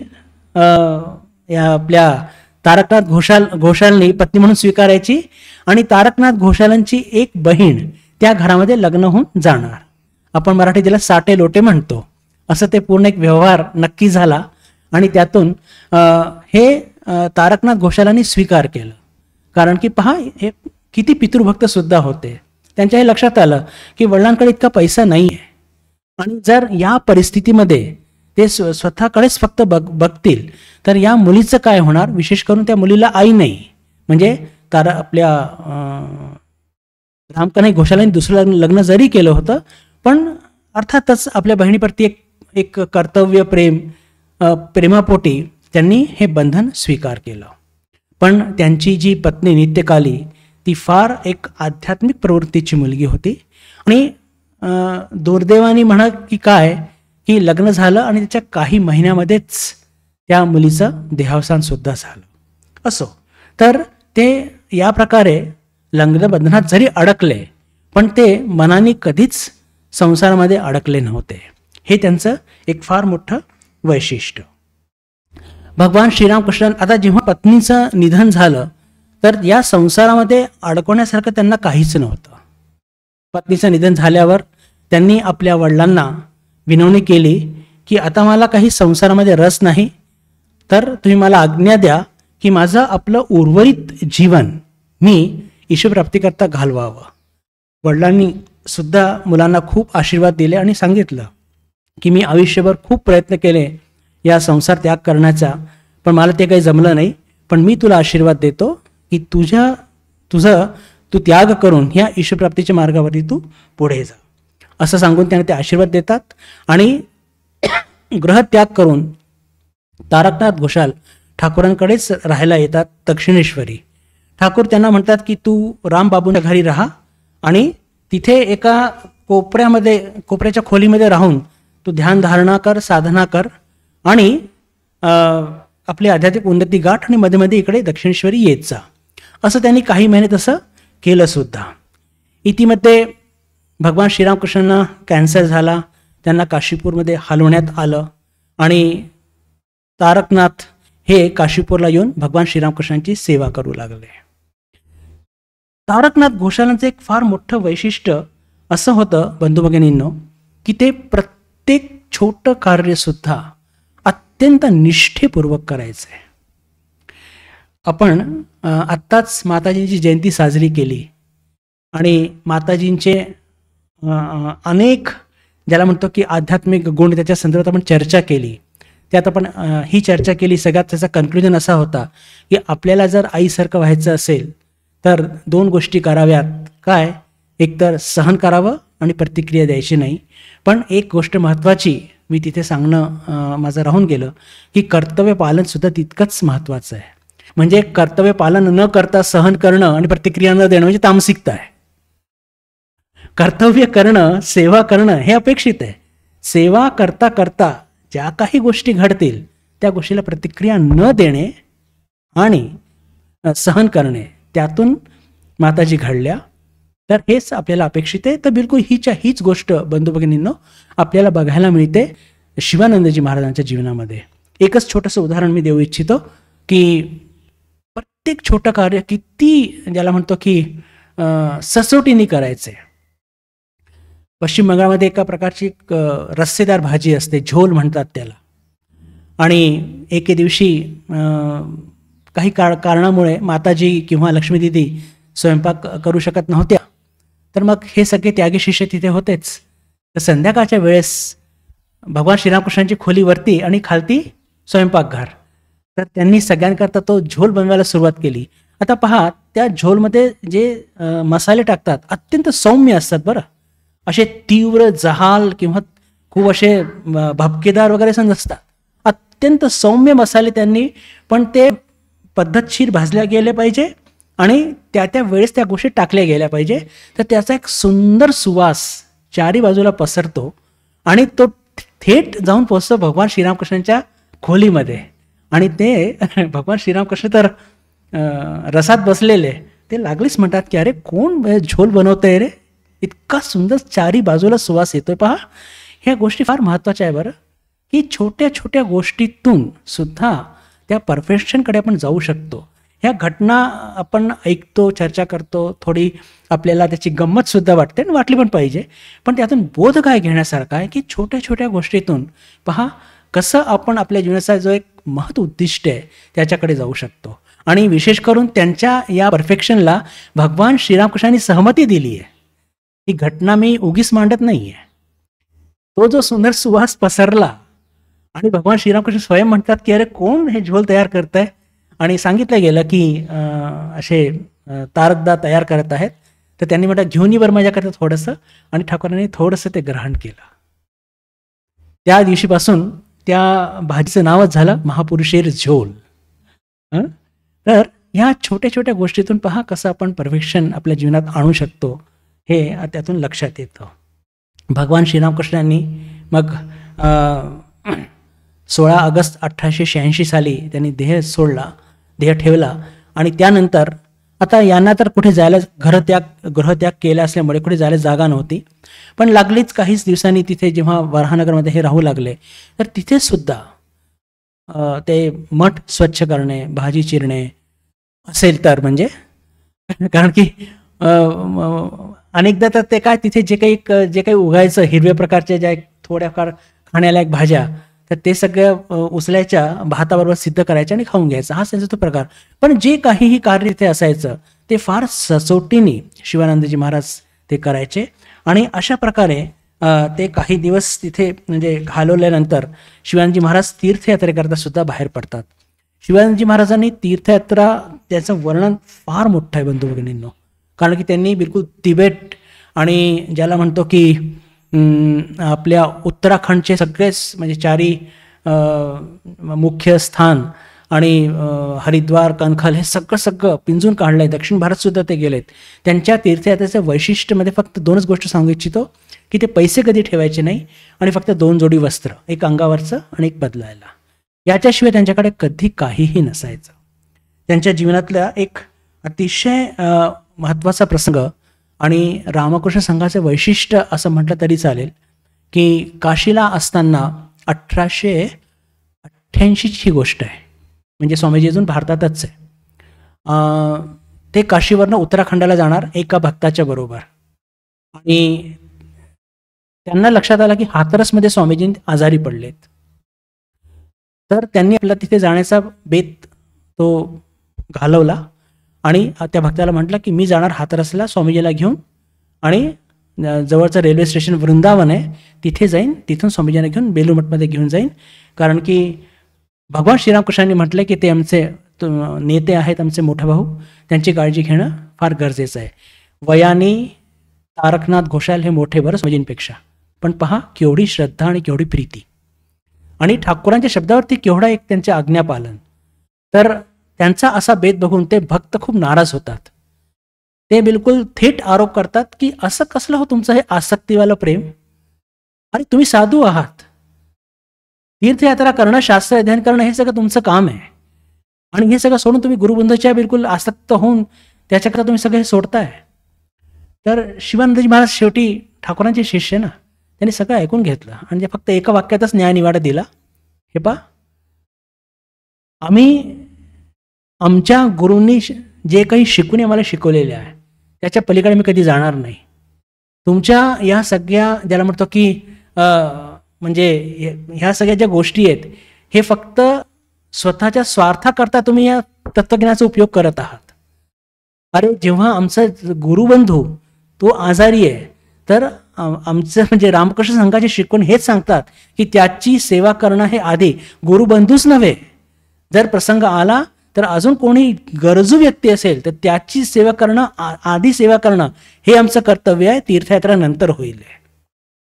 आपल्या तारकनाथ घोषालनी पत्नी म्हणून स्वीकारायची आणि तारकनाथ घोषालांची एक बहीण त्या घरामध्ये लग्न होऊन जाणार. आपण मराठी त्याला साटे लोटे म्हणतो. असं ते पूर्ण एक व्यवहार नक्की झाला आणि त्यातून हे तारकनाथ घोषालांनी स्वीकार केलं. कारण की पहा हे किती पितृभक्त सुद्धा होते. त्यांच्या हे लक्षात आलं की वडिलांकडे इतका पैसा नाही आहे आणि जर या परिस्थितीमध्ये ते स्वतःकडेच फक्त बघतील तर या मुलीचं काय होणार. विशेष करून त्या मुलीला आई नाही, म्हणजे आपल्या रामकन्हई घोषालांनी दुसरं लग्न जरी केलं होतं पण अर्थातच आपल्या बहिणीप्रती एक कर्तव्य प्रेमापोटी त्यांनी हे बंधन स्वीकार केलं. पण त्यांची जी पत्नी नित्यकाली ती फार एक आध्यात्मिक प्रवृत्तीची मुलगी होती आणि दुर्दैवाने म्हणा की काय की लग्न झालं आणि त्याच्या काही महिन्यामध्येच त्या मुलीचं देहावसान सुद्धा झालं. असो, तर ते या प्रकारे लग्नबंधनात जरी अडकले पण ते मनाने कधीच संसारामध्ये अडकले नव्हते. हे त्यांचं एक फार मोठं वैशिष्ट्य. भगवान श्रीरामकृष्ण आता जेव्हा पत्नीचं निधन झालं तर या संसारामध्ये अडकवण्यासारखं त्यांना काहीच नव्हतं. पत्नीचं निधन झाल्यावर त्यांनी आपल्या वडिलांना विनवणी केली की आता मला काही संसारामध्ये रस नाही, तर तुम्ही मला आज्ञा द्या की माझं आपलं उर्वरित जीवन मी ईश्वरप्राप्तीकरता घालवावं. वडिलांनी सुद्धा मुलांना खूप आशीर्वाद दिले आणि सांगितलं की मी आयुष्यभर खूप प्रयत्न केले या संसार त्याग करण्याचा, पण मला ते काही जमलं नाही, पण मी तुला आशीर्वाद देतो की तू त्याग करून ह्या ईश्वरप्राप्तीच्या मार्गावरती तू पुढे जा. असं सांगून त्याने ते आशीर्वाद देतात आणि ग्रहत्याग करून तारकनाथ घोषाल ठाकूरांकडेच राहायला येतात दक्षिणेश्वरी. ठाकूर त्यांना म्हणतात की तू रामबाबूंच्या घरी राहा आणि तिथे एका कोपऱ्याच्या खोलीमध्ये राहून तू ध्यानधारणा कर, साधना कर आणि आपली आध्यात्मिक उन्नती गाठ आणि मध्ये मध्ये इकडे दक्षिणेश्वरी येत जा. असं त्यांनी काही महिने तसं केलं सुद्धा. इतिमध्ये भगवान श्रीरामकृष्णांना कॅन्सर झाला, त्यांना काशीपूरमध्ये हलवण्यात आलं आणि तारकनाथ हे काशीपूरला येऊन भगवान श्रीरामकृष्णांची सेवा करू लागले. तारकनाथ घोषालांचं एक फार मोठं वैशिष्ट्य असं होतं बंधू भगिनींनो, की ते प्रत्येक छोटं कार्यसुद्धा अत्यंत निष्ठेपूर्वक करायचे. आपण आत्ताच माताजींची जयंती साजरी केली आणि माताजींचे अनेक ज्याला म्हणतो की आध्यात्मिक गुण त्याच्या संदर्भात आपण चर्चा केली. त्यात आपण ही चर्चा केली, सगळ्यात त्याचा कन्क्लुजन असा होता की आपल्याला जर आईसारखं व्हायचं असेल तर 2 गोष्टी कराव्यात. काय? एकतर सहन करावं आणि प्रतिक्रिया द्यायची नाही. पण एक गोष्ट महत्त्वाची मी तिथे सांगणं माझं राहून गेलं की कर्तव्य पालनसुद्धा तितकंच महत्त्वाचं आहे. म्हणजे कर्तव्य पालन न करता सहन करणं आणि प्रतिक्रिया न देणं म्हणजे तामसिकता आहे. कर्तव्य करणं, सेवा करणं हे अपेक्षित आहे. सेवा करता करता ज्या काही गोष्टी घडतील त्या गोष्टीला प्रतिक्रिया न देणे आणि सहन करणे, त्यातून माताजी घडल्या. तर हेच आपल्याला अपेक्षित आहे. तर बिलकुल हीच गोष्ट बंधू भगिनींनो आपल्याला बघायला मिळते शिवानंदजी महाराजांच्या जीवनामध्ये. एकच छोटंसं उदाहरण मी देऊ इच्छितो की प्रत्येक छोटं कार्य किती ज्याला म्हणतो की सचोटीने करायचे. पश्चिम बंगालमध्ये एका प्रकारची रस्सेदार भाजी असते, झोल म्हणतात त्याला. आणि एके दिवशी काही कारणामुळे माताजी किंवा लक्ष्मी दिदी स्वयंपाक करू शकत नव्हत्या. तर मग हे सगळे त्यागी शिष्य तिथे होतेच. तर संध्याकाळच्या वेळेस भगवान श्रीरामकृष्णांची खोलीवरती आणि खालती स्वयंपाकघर, तर त्यांनी सगळ्यांकरता तो झोल बनवायला सुरुवात केली. आता पहा, त्या झोलमध्ये जे मसाले टाकतात अत्यंत सौम्य असतात बरं. असे तीव्र जहाल किंवा खूप असे भपकेदार वगैरे असं नसतात. अत्यंत सौम्य मसाले त्यांनी, पण ते पद्धतशीर भाजल्या गेले पाहिजे आणि त्या वेळेस त्या गोष्टी टाकल्या गेल्या पाहिजे. तर त्याचा एक सुंदर सुवास चारी बाजूला पसरतो आणि तो थेट जाऊन पोचतो भगवान श्रीरामकृष्णांच्या खोलीमध्ये. आणि ते भगवान श्रीरामकृष्ण तर रसात बसलेले, ते लागलीच म्हणतात की अरे कोण झोल बनवतंय रे, इतका सुंदर चारी बाजूला सुवास येतोय. पहा, ह्या गोष्टी फार महत्त्वाच्या आहे बरं, की छोट्या छोट्या गोष्टीतून सुद्धा त्या परफेक्शनकडे आपण जाऊ शकतो. ह्या घटना आपण ऐकतो, चर्चा करतो, थोडी आपल्याला त्याची गंमतसुद्धा वाटते आणि वाटली पण पाहिजे. पण त्यातून बोध काय घेण्यासारखा आहे की छोट्या छोट्या गोष्टीतून पहा कसं आपण आपल्या जीवनाचा जो एक महत् उद्दिष्ट आहे त्याच्याकडे जाऊ शकतो. आणि विशेष करून त्यांच्या या परफेक्शनला भगवान श्रीरामकृष्णांनी सहमती दिली आहे. ही घटना मी उगीच मांडत नाही आहे. तो जो सुंदर सुवास पसरला आणि भगवान श्रीरामकृष्ण स्वयं म्हणतात की अरे कोण हे झोल तयार करत आहे, आणि सांगितलं गेलं की असे तारकदा तयार करत आहेत. तर त्यांनी म्हटलं घेऊन ये बरं माझ्याकडे थोडंसं, आणि ठाकूरांनी थोडंसं ते ग्रहण केलं. त्या दिवशीपासून त्या भाजीचं नावच झालं महापुरुषेर झोल. तर ह्या छोट्या छोट्या गोष्टीतून पहा कसं आपण परफेक्शन आपल्या जीवनात आणू शकतो हे त्यातून लक्षात येतं. भगवान श्रीरामकृष्णांनी मग 16 ऑगस्ट 1886 साली त्यांनी देह ठेवला. आणि त्यानंतर आता यांना तर कुठे जायला गृहत्याग केला असल्यामुळे कुठे जायला जागा नव्हती. पण लागलीच काहीच दिवसांनी तिथे जेव्हा वराहनगरमध्ये हे राहू लागले तर तिथे सुद्धा ते मठ स्वच्छ करणे, भाजी चिरणे असेल तर म्हणजे, कारण की अनेकदा तर ते काय तिथे जे काही उगायचं हिरव्या प्रकारच्या ज्या थोड्याफार खाण्यालायक भाज्या, तर ते सगळं उचलायच्या, भाताबरोबर सिद्ध करायच्या आणि खाऊन घ्यायचा, हा त्यांचा तो प्रकार. पण जे काहीही कार्य तिथे असायचं ते फार सचोटीने शिवानंदजी महाराज ते करायचे. आणि अशा प्रकारे ते काही दिवस तिथे म्हणजे घालवल्यानंतर शिवानंदजी महाराज तीर्थयात्रेकरता सुद्धा बाहेर पडतात. शिवानंदजी महाराजांनी तीर्थयात्रा त्याचं वर्णन फार मोठं आहे बंधू भगिनींनो. कारण की त्यांनी बिलकुल तिबेट आणि ज्याला म्हणतो की आपल्या उत्तराखंडचे सगळेच म्हणजे 4 मुख्य स्थान आणि हरिद्वार, कनखल हे सगळं पिंजून काढलं आहे. दक्षिण भारतसुद्धा ते गेलेत. त्यांच्या तीर्थयात्रेचं वैशिष्ट्यमध्ये फक्त 2च गोष्ट सांगू इच्छितो की ते पैसे कधी ठेवायचे नाही आणि फक्त 2 जोडी वस्त्र, एक अंगावरचं आणि एक बदलायला. याच्याशिवाय त्यांच्याकडे कधी काहीही नसायचं. त्यांच्या जीवनातला एक अतिशय महत्त्वाचा प्रसंग आणि रामकृष्ण संघाचे वैशिष्ट्य असं म्हटलं तरी चालेल की काशीला असताना 1888ची गोष्ट आहे, म्हणजे स्वामीजी अजून भारतातच आहे. ते काशीवरनं उत्तराखंडाला जाणार एका भक्ताच्या बरोबर. आणि त्यांना लक्षात आलं की हाथरसमध्ये स्वामीजी आजारी पडलेत. तर त्यांनी आपला तिथे जाण्याचा बेत तो घालवला आणि त्या भक्ताला म्हटलं की मी जाणार हाथरसला स्वामीजीला घेऊन, आणि जवळचं रेल्वे स्टेशन वृंदावन आहे तिथे जाईन, तिथून स्वामीजींना घेऊन बेलूर मठमध्ये घेऊन जाईन. कारण की भगवान श्रीरामकृष्णांनी म्हटलं की ते आमचे नेते आहेत, आमचे मोठे भाऊ, त्यांची काळजी घेणं फार गरजेचं आहे. वयाने तारकनाथ घोषाल हे मोठे बरं स्वामीजींपेक्षा, पण पहा केवढी श्रद्धा आणि केवढी प्रीती आणि ठाकूरांच्या शब्दावरती केवढा एक त्यांचे आज्ञापालन. तर त्यांचा असा बेत बघून ते भक्त खूप नाराज होतात. ते बिलकुल थेट आरोप करतात की असं कसलं हो तुमचं हे आसक्तीवालं प्रेम, आणि तुम्ही साधू आहात, तीर्थयात्रा करणं, शास्त्र अध्ययन करणं हे सगळं तुमचं काम आहे, आणि हे सगळं सोडून तुम्ही गुरुबंधूच्या बिलकुल आसक्त होऊन त्याच्याकरता तुम्ही सगळं हे सोडताय. तर शिवानंदजी महाराज शेवटी ठाकूरांचे शिष्य ना, त्यांनी सगळं ऐकून घेतलं आणि फक्त एका वाक्यातच न्यायनिवाडा दिला. हे पहा, आम्ही आमच्या गुरूंनी जे काही शिकून आम्हाला शिकवलेले आहे त्याच्या पलीकडे मी कधी जाणार नाही. तुमच्या या सगळ्या ज्याला म्हणतो की म्हणजे ह्या सगळ्या ज्या गोष्टी आहेत हे फक्त स्वतःच्या स्वार्थाकरता तुम्ही या तत्वज्ञानाचा उपयोग करत आहात. अरे जेव्हा आमचा गुरुबंधू तो आजारी आहे तर आमचं म्हणजे रामकृष्ण संघाचे शिकवण हेच सांगतात की त्याची सेवा करणं हे आधी गुरुबंधूच नव्हे, जर प्रसंग आला तर अजून कोणी गरजू व्यक्ती असेल तर त्याची सेवा करणं, आधी सेवा करणं हे आमचं कर्तव्य आहे, तीर्थयात्रा नंतर होईल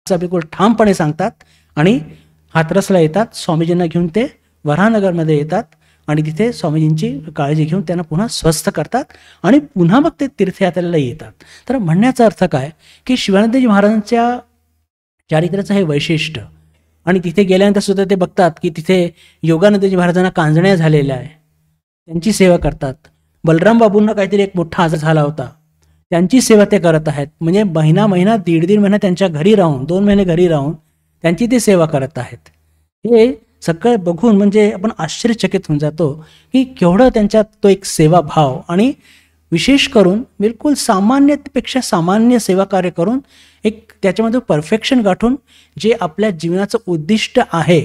असं बिलकुल ठामपणे सांगतात. आणि हाथरसला येतात, स्वामीजींना घेऊन ते वराहनगरमध्ये येतात आणि तिथे स्वामीजींची काळजी घेऊन त्यांना पुन्हा स्वस्थ करतात आणि पुन्हा मग ते तीर्थयात्रेला येतात. तर म्हणण्याचा अर्थ काय की शिवानंदजी महाराजांच्या चारित्र्याचं हे वैशिष्ट्य, आणि तिथे गेल्यानंतर सुद्धा ते बघतात की तिथे योगानंदजी महाराजांना कांजण्या झालेल्या आहे, त्यांची सेवा करतात. बलराम बाबूंना काहीतरी एक मोठा आजार झाला होता, त्यांची सेवा ते करत आहेत. म्हणजे महिना दीड महिना त्यांच्या घरी राहून, 2 महिने घरी राहून त्यांची ते सेवा करत आहेत. हे सगळं बघून म्हणजे आपण आश्चर्यचकित होऊन जातो की केवढं त्यांच्यात तो एक सेवाभाव, आणि विशेष करून बिलकुल सामान्यपेक्षा सामान्य सेवा कार्य करून एक त्याच्यामध्ये परफेक्शन गाठून जे आपल्या जीवनाचं उद्दिष्ट आहे,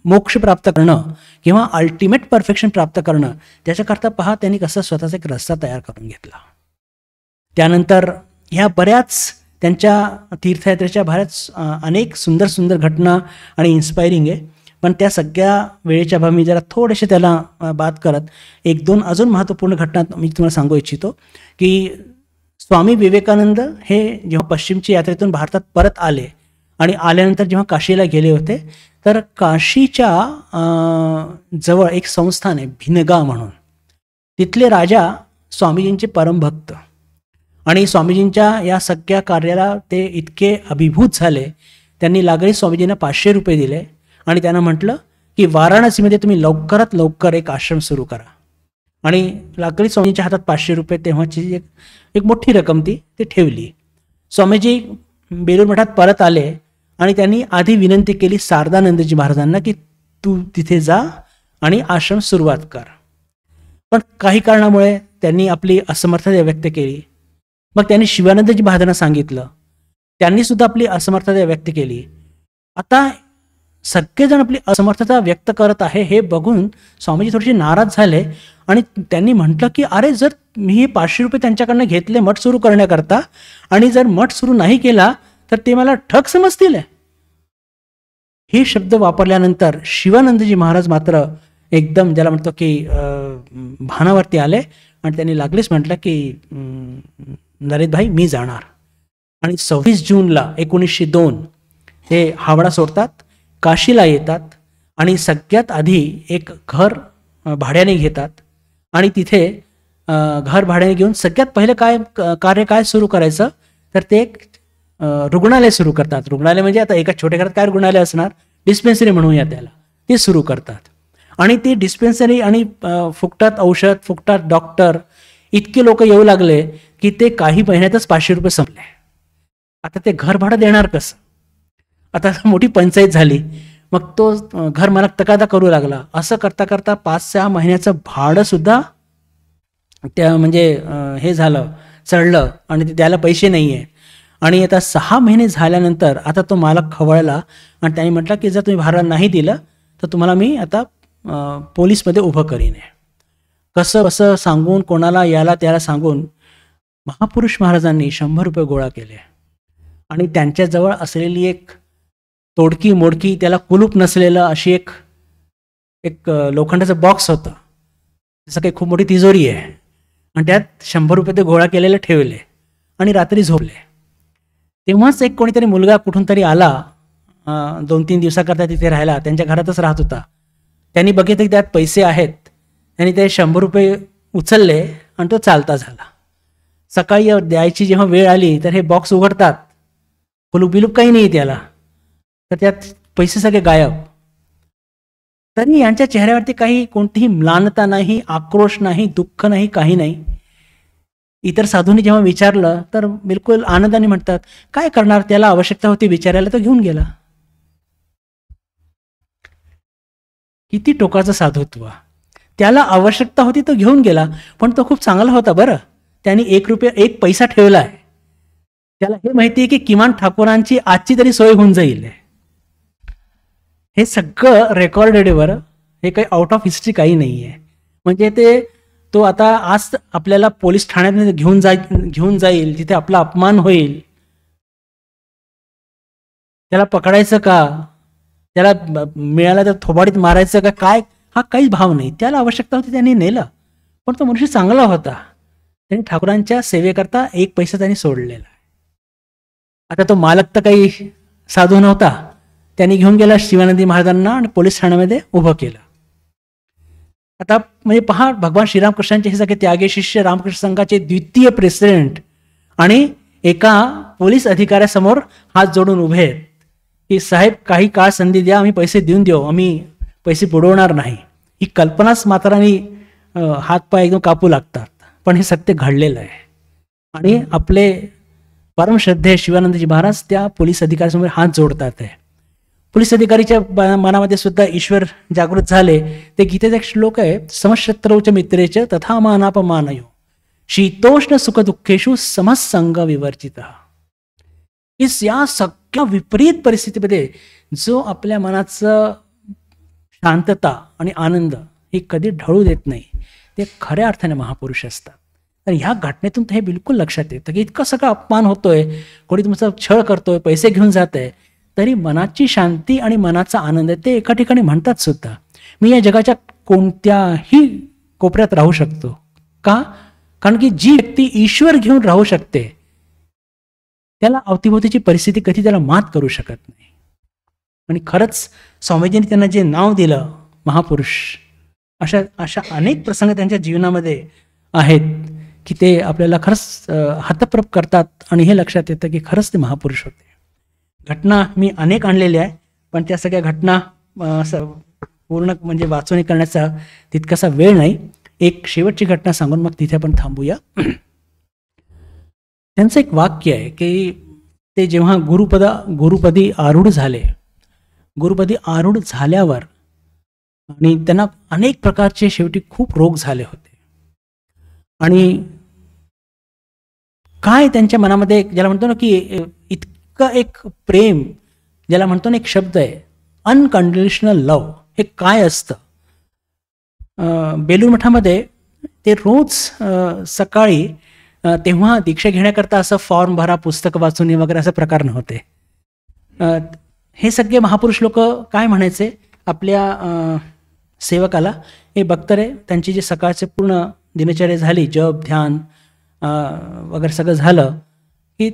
मोक्ष प्राप्त करणं किंवा अल्टिमेट परफेक्शन प्राप्त करणं, त्याच्याकरता पहा त्यांनी कसा स्वतःचा एक रस्ता तयार करून घेतला. त्यानंतर ह्या बऱ्याच त्यांच्या तीर्थयात्रेच्या बऱ्याच अनेक सुंदर सुंदर घटना आणि इन्स्पायरिंग आहे. पण त्या सगळ्या वेळेच्या भावी मी जरा थोडेसे त्याला बात करत 1-2 अजून महत्त्वपूर्ण घटना मी तुम्हाला सांगू इच्छितो की स्वामी विवेकानंद हे जेव्हा पश्चिमची यात्रेतून भारतात परत आले आणि आल्यानंतर जेव्हा काशीला गेले होते तर काशीच्या जवळ एक संस्थान आहे भिनगा म्हणून, तिथले राजा स्वामीजींचे परमभक्त, आणि स्वामीजींच्या या सगळ्या कार्याला ते इतके अभिभूत झाले, त्यांनी लागलीच स्वामीजींना 500 रुपये दिले आणि त्यांना म्हटलं की वाराणसीमध्ये तुम्ही लवकरात लवकर एक आश्रम सुरू करा. आणि लागलीच स्वामीजींच्या हातात 500 रुपये तेव्हाची एक मोठी रक्कम ती ठेवली. स्वामीजी बेलूर मठात परत आले आणि त्यांनी आधी विनंती केली शारदानंदजी महाराजांना की तू तिथे जा आणि आश्रम सुरुवात कर. पण काही कारणामुळे त्यांनी आपली असमर्थता व्यक्त केली. मग त्यांनी शिवानंदजी महाराजांना सांगितलं, त्यांनी सुद्धा आपली असमर्थता व्यक्त केली. आता सगळेजण आपली असमर्थता व्यक्त करत आहे हे बघून स्वामीजी थोडेसे नाराज झाले आणि त्यांनी म्हटलं की अरे जर मी हे 500 रुपये त्यांच्याकडनं घेतले मठ सुरू करण्याकरता आणि जर मठ सुरू नाही केला तर ते मला ठग समजतील. हे शब्द वापरल्यानंतर शिवानंदजी महाराज मात्र एकदम ज्याला म्हणतो की भानावरती आले आणि त्यांनी लागलीच म्हटलं की नरेश भाई मी जाणार. आणि 26 जूनला 1902 ते हावडा सोडतात, काशीला येतात आणि सगळ्यात आधी एक घर भाड्याने घेतात आणि तिथे घर भाड्याने घेऊन सगळ्यात पहिलं कार्य काय सुरू करायचं तर ते एक रुग्णालय सुरू करतात. रुग्णालय म्हणजे आता एका छोट्या घरात काय रुग्णालय असणार, डिस्पेन्सरी म्हणूया त्याला, ते सुरू करतात. आणि ती डिस्पेन्सरी आणि फुकटात औषध, फुकटात डॉक्टर इतके लोक येऊ लागले की ते काही महिन्यातच 500 रुपये संपले. आता ते घर भाडं देणार कसं, आता मोठी पंचायत झाली. मग तो घर मालक तकादा करू लागला. असं करता करता 5-6 महिन्याचं भाडं सुद्धा त्या म्हणजे हे झालं, चढलं आणि ते द्यायला पैसे नाही आहे. आणि आता 6 महिने झाल्यानंतर आता तो मालक खवळला आणि त्याने म्हटलं की जर तुम्ही भाडं नाही दिलं तर तुम्हाला मी आता पोलीसमध्ये उभं करीन. कसं कसं सांगून, कोणाला याला त्याला सांगून महापुरुष महाराजांनी 100 रुपये गोळा केले आणि त्यांच्याजवळ असलेली एक तोडकी मोडकी, त्याला कुलूप नसलेलं अशी एक एक लोखंडाचं बॉक्स होतं, जसं काही खूप मोठी तिजोरी आहे, आणि त्यात 100 रुपये ते गोळा केलेले ठेवले आणि रात्री झोपले. तेव्हाच एक कोणीतरी मुलगा कुठून तरी आला, 2-3 दिवसाकरता तिथे राहायला, त्यांच्या घरातच राहत होता. त्यांनी बघितलं की त्यात पैसे आहेत. त्यांनी ते 100 रुपये उचलले आणि तो चालता झाला. सकाळी द्यायची जेव्हा वेळ आली तर हे बॉक्स उघडतात, कुलूप बिलूप काही नाही त्याला, तर त्यात पैसे सगळे गायब. तरी यांच्या चेहऱ्यावरती काही कोणतीही म्लानता नाही, आक्रोश नाही, दुःख नाही, काही नाही. इतर साधूंनी जेव्हा विचारलं तर बिलकुल आनंदाने म्हणतात, काय करणार, त्याला आवश्यकता होती विचारायला तो घेऊन गेला. किती टोकाचं साधुत्व. त्याला आवश्यकता होती तो घेऊन गेला, पण तो खूप चांगला होता बरं. त्याने 1 पैसा ठेवलाय. त्याला हे माहिती आहे की किमान ठाकूरांची आजची तरी सोय होऊन जाईल. हे सगळं रेकॉर्डेड आहे बरं, हे काही आउट ऑफ हिस्ट्री काही नाही आहे. म्हणजे तो आता आज आपल्याला पोलीस ठाण्यात घेऊन जाईल, तिथे आपला अपमान होईल, त्याला पकडायचं का, त्याला मिळाला तर थोबाडीत मारायचं का, काय, हा काहीच भाव नाही. त्याला आवश्यकता होती, त्यांनी नेलं. पण तो मनुष्य चांगला होता, त्यांनी ठाकूरांच्या सेवेकरता 1 पैसा त्यांनी सोडलेला. आता तो मालक तर काही साधू नव्हता, त्यांनी घेऊन गेला शिवानंदी महाराजांना आणि पोलीस ठाण्यामध्ये उभं केलं. आता म्हणजे पहा, भगवान श्रीरामकृष्णांचे हे सगळे त्यागी शिष्य रामकृष्ण संघाचे द्वितीय प्रेसिडेंट आणि एका पोलीस अधिकाऱ्यासमोर हात जोडून उभे आहेत की साहेब काही काळ संधी द्या, आम्ही पैसे देऊन देऊ, आम्ही पैसे बुडवणार नाही. ही कल्पनाच मात्रांनी हातपाय एकदम कापू लागतात. पण हे सत्य घडलेलं आहे. आणि आपले परमश्रद्धेय शिवानंदजी महाराज त्या पोलीस अधिकाऱ्यासमोर हात जोडतात आहे. पोलीस अधिकारीच्या मनामध्ये सुद्धा ईश्वर जागृत झाले. ते गीतेचा एक श्लोक आहे, समशत्रौच मित्रेच तथा मानापमानयो शीतोष्ण सुख दुःखेषु समसंग विवर्जित. या सगळ्या विपरीत परिस्थितीमध्ये जो आपल्या मनाचं शांतता आणि आनंद हे कधी ढळू देत नाही, ते खऱ्या अर्थाने महापुरुष असतात. तर ह्या घटनेतून हे बिलकुल लक्षात येतं की इतकं सगळं अपमान होतोय, कोणी तुमचा छळ करतोय, पैसे घेऊन जात आहे, तरी मनाची शांती आणि मनाचा आनंद ते एका ठिकाणी म्हणतात सुद्धा, मी या जगाच्या कोणत्याही कोपऱ्यात राहू शकतो. का? कारण की जी व्यक्ती ईश्वर घेऊन राहू शकते त्याला अवतीभोवतीची परिस्थिती कधी त्याला मात करू शकत नाही. आणि खरंच स्वामीजींनी त्यांना जे नाव दिलं महापुरुष, अशा अनेक प्रसंग त्यांच्या जीवनामध्ये आहेत की ते आपल्याला खरंच हतप्रभ करतात. आणि हे लक्षात येतं की खरंच ते महापुरुष होते. घटना मी अनेक आणलेल्या आहे, पण त्या सगळ्या घटना पूर्ण म्हणजे वाचवणी करण्याचा तितकासा वेळ नाही. एक शेवटची घटना सांगून मग तिथे आपण थांबूया. त्यांचं एक वाक्य आहे की ते जेव्हा गुरुपदी आरूढ झाले, गुरुपदी आरूढ झाल्यावर आणि त्यांना अनेक प्रकारचे शेवटी खूप रोग झाले होते. आणि काय त्यांच्या मनामध्ये ज्याला म्हणतो ना की इतकं एक प्रेम, ज्याला म्हणतो ना एक शब्द आहे अनकंडिशनल लव, हे काय असतं. बेलूर मठामध्ये ते रोज सकाळी, तेव्हा दीक्षा घेण्याकरता असं फॉर्म भरा, पुस्तकं वाचून वगैरे असे प्रकार नव्हते. हे सगळे महापुरुष लोक काय म्हणायचे आपल्या सेवकाला, हे बघतरे त्यांची जी सकाळचे पूर्ण दिनचर्या झाली, जप ध्यान वगैरे सगळं झालं की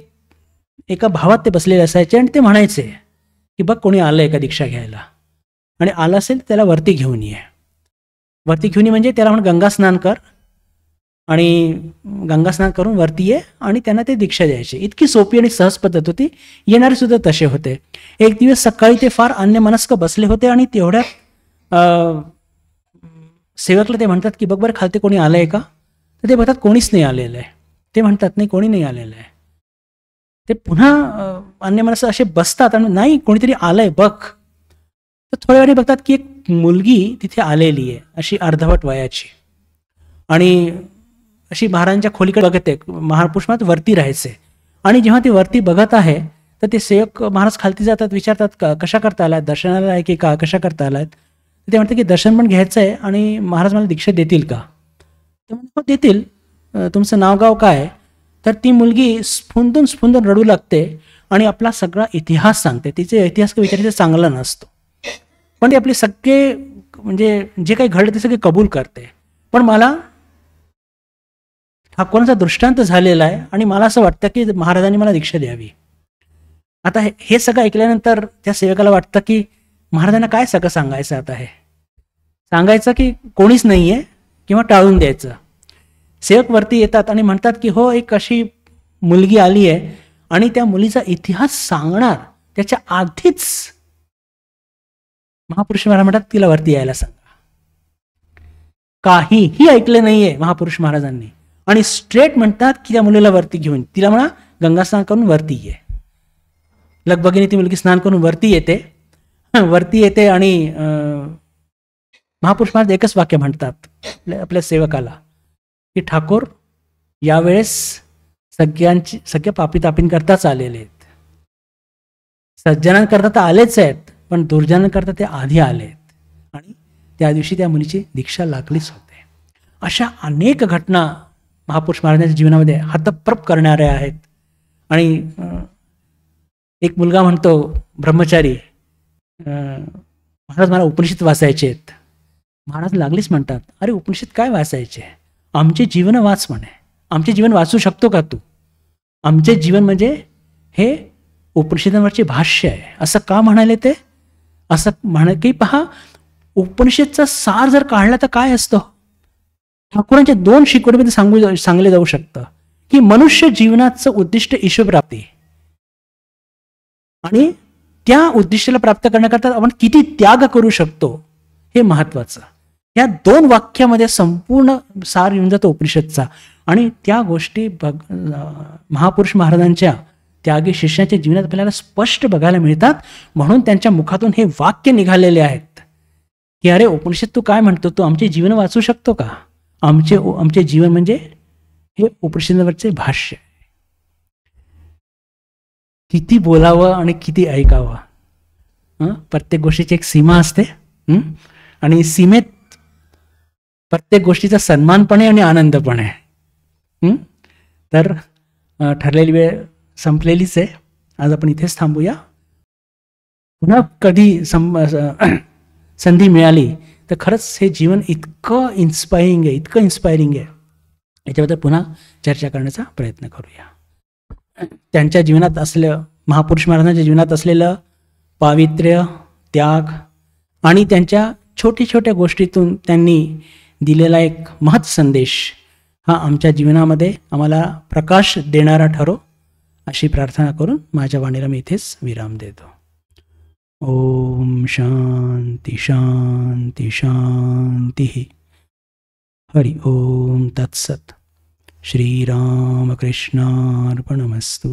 एका भावात ते बसलेले असायचे आणि ते म्हणायचे की बघ कोणी आलंय का दीक्षा घ्यायला, आणि आलं असेल त्याला वरती घेऊन ये. वरती घेऊन ये म्हणजे त्याला म्हण गंगा स्नान कर, आणि गंगा स्नान करून वरती ये, आणि त्यांना ते दीक्षा द्यायचे. इतकी सोपी आणि सहज पद्धत होती. येणारे सुद्धा तसे होते. एक दिवस सकाळी ते फार अन्यमनस्क बसले होते आणि तेवढ्यात सेवकला ते म्हणतात की बघ बरं खालते कोणी आलंय का. तर ते बघतात कोणीच नाही आलेलं आहे. ते म्हणतात नाही कोणी नाही आलेलं आहे. ते पुन्हा अन्यमनस्क असे बसतात आणि नाही कोणीतरी आलंय बघ. तर थोड्या वेळाने बघतात की एक मुलगी तिथे आलेली आहे, अशी अर्धवट वयाची, आणि अशी महाराजांच्या खोलीकडे बघते. महापुरुष महाराज वरती राहायचे आणि जेव्हा ते वरती बघत आहे तर ते सेवक महाराज खालती जातात, विचारतात कशा करता आलात, दर्शनाला आहे की का, कशा करता आलात. ते म्हणतात की दर्शन पण घ्यायचं आहे आणि महाराज मला दीक्षा देतील का. ते म्हणतात हो देतील, तुमचं नाव गाव काय. तर ती मुलगी स्फुंदून रडू लागते आणि आपला सगळा इतिहास सांगते. तिचे इतिहास विचारायचं चांगला नसतो, पण ते आपले सगळे म्हणजे जे काही घडलं ते सगळे कबूल करते. पण मला ठाकूरांचा दृष्टांत झालेला आहे आणि मला असं वाटतं की महाराजांनी मला दीक्षा द्यावी. आता हे सगळं ऐकल्यानंतर त्या सेवकाला वाटतं की महाराजांना काय सगळं सांगायचं. आता हे सांगायचं की कोणीच नाही आहे किंवा टाळून द्यायचं. सेवक वरती येतात आणि म्हणतात की हो, एक अशी मुलगी आली आहे आणि त्या मुलीचा इतिहास सांगणार त्याच्या आधीच महापुरुष महाराज म्हणतात तिला वरती यायला सांगा. काहीही ऐकले नाहीये महापुरुष महाराजांनी आणि स्ट्रेट म्हणतात की त्या मुलीला वरती घेऊन तिला म्हणा गंगा स्नान करून वरती ये. लगबगीने ती मुलगी स्नान करून वरती येते आणि महापुरुष महाराज एकच वाक्य म्हणतात आपल्या सेवकाला की ठाकूर यावेळेस सगळ्या पापी तापींकरताच आलेले आहेत. सज्जनांकरता तर आलेच आहेत, पण दुर्जनांकरता ते आधी आले आहेत आणि त्या दिवशी त्या मुलीची दीक्षा लागलीच होते. अशा अनेक घटना महापुरुष महाराजांच्या जीवनामध्ये हतप्रभ करणाऱ्या आहेत. आणि एक मुलगा म्हणतो ब्रह्मचारी, महाराज मला उपनिषद वाचायचे आहेत. महाराज लागलीच म्हणतात अरे उपनिषद काय वाचायचे, आमचे जीवन वाच म्हणे. आमचे जीवन वाचू शकतो का तू. आमचे जीवन म्हणजे हे उपनिषदांवरचे भाष्य आहे. असं का म्हणाले ते, असं म्हण की पहा उपनिषदचा सार जर काढला तर काय असतं. ठाकूरांच्या 2 शिकवणीमध्ये सांगले जाऊ शकतं की मनुष्य जीवनाचं उद्दिष्ट ईश्वरप्राप्ती आणि त्या उद्दिष्टाला प्राप्त करण्याकरता आपण किती त्याग करू शकतो हे महत्वाचं. या 2 वाक्यामध्ये संपूर्ण सार येऊन जातो उपनिषदचा. आणि त्या गोष्टी महापुरुष महाराजांच्या त्यागी शिष्याच्या जीवनात आपल्याला स्पष्ट बघायला मिळतात. म्हणून त्यांच्या मुखातून हे वाक्य निघालेले आहेत की अरे उपनिषद तू काय म्हणतो, तू आमचे जीवन वाचू शकतो का. आमचे जीवन म्हणजे हे उपनिषदावरचे भाष्य. किती बोलावं आणि किती ऐकावं. प्रत्येक गोष्टीची एक सीमा असते आणि सीमेत प्रत्येक गोष्टीचा सन्मान पण आहे आणि आनंद पण आहे. तर ठरलेली वेळ संपलेलीच आहे. आज आपण इथेच थांबूया. पुन्हा कधी संधी मिळाली तर खरंच हे जीवन इतकं इन्स्पायरिंग आहे, याच्याबद्दल पुन्हा चर्चा करण्याचा प्रयत्न करूया. त्यांच्या जीवनात असलेलं, महापुरुष महाराजांच्या जीवनात असलेलं पावित्र्य, त्याग आणि त्यांच्या छोट्या छोट्या गोष्टीतून त्यांनी दिलेला एक महत् संदेश हा आमच्या जीवनामध्ये आम्हाला प्रकाश देणारा ठरो, अशी प्रार्थना करून माझ्या वाणीला मी इथेच विराम देतो. ओम शांती शांती शांती. हरि ओम तत्सत. श्रीरामकृष्णार्पणमस्तु.